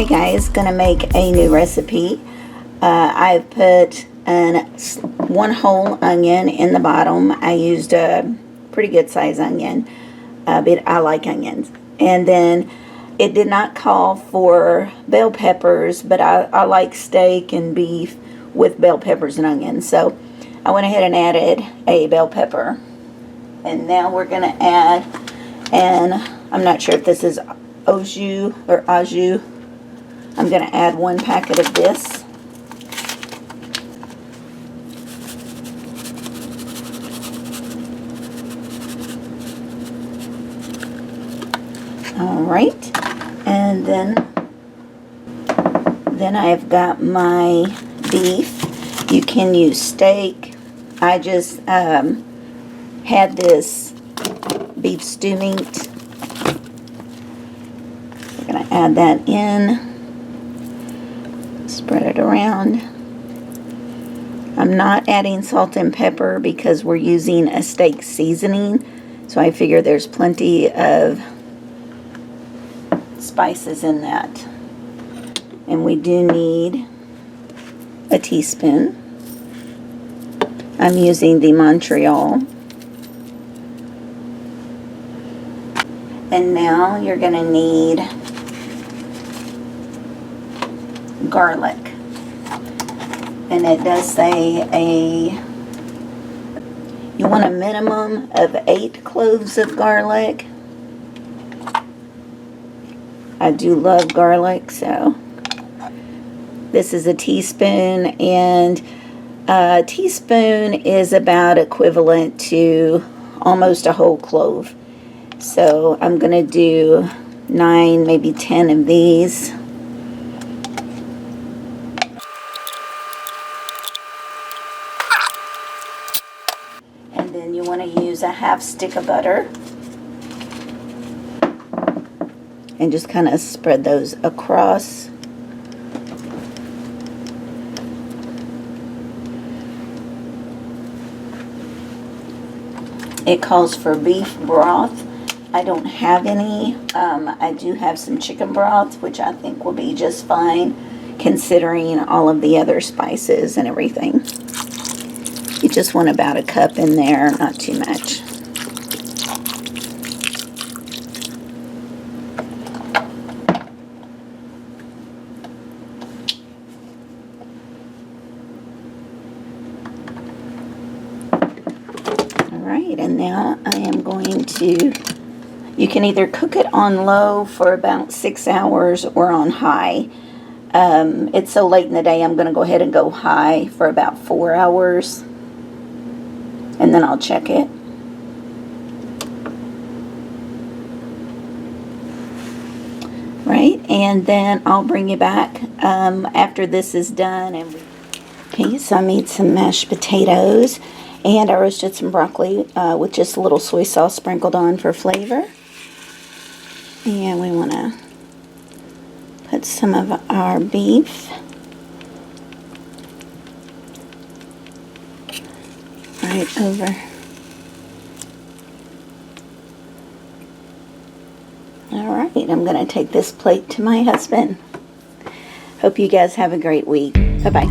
Hey guys, gonna make a new recipe. I've put one whole onion in the bottom. I used a pretty good size onion, but I like onions. And then it did not call for bell peppers, but I like steak and beef with bell peppers and onions. So I went ahead and added a bell pepper. And now we're gonna add, and I'm not sure if this is au jus or au jus. I'm going to add 1 packet of this. All right, and then I've got my beef. You can use steak. I just had this beef stew meat. We're going to add that in. Spread it around. I'm not adding salt and pepper because we're using a steak seasoning, so I figure there's plenty of spices in that. And we do need a teaspoon. I'm using the Montreal. And now you're going to need garlic, and it does say you want a minimum of 8 cloves of garlic. I do love garlic, so this is a teaspoon, and a teaspoon is about equivalent to almost a whole clove. So I'm gonna do 9, maybe 10 of these. And then you want to use a half stick of butter and just kind of spread those across. It calls for beef broth. I don't have any. I do have some chicken broth, which I think will be just fine considering all of the other spices and everything. You just want about a cup in there, not too much. All right, and now I am going to, you can either cook it on low for about 6 hours or on high. It's so late in the day, I'm going to go ahead and go high for about 4 hours. And then I'll check it. Right, and then I'll bring you back after this is done. Okay, so I made some mashed potatoes, and I roasted some broccoli with just a little soy sauce sprinkled on for flavor. And we want to put some of our beef right over. All right, I'm going to take this plate to my husband. Hope you guys have a great week. Bye-bye.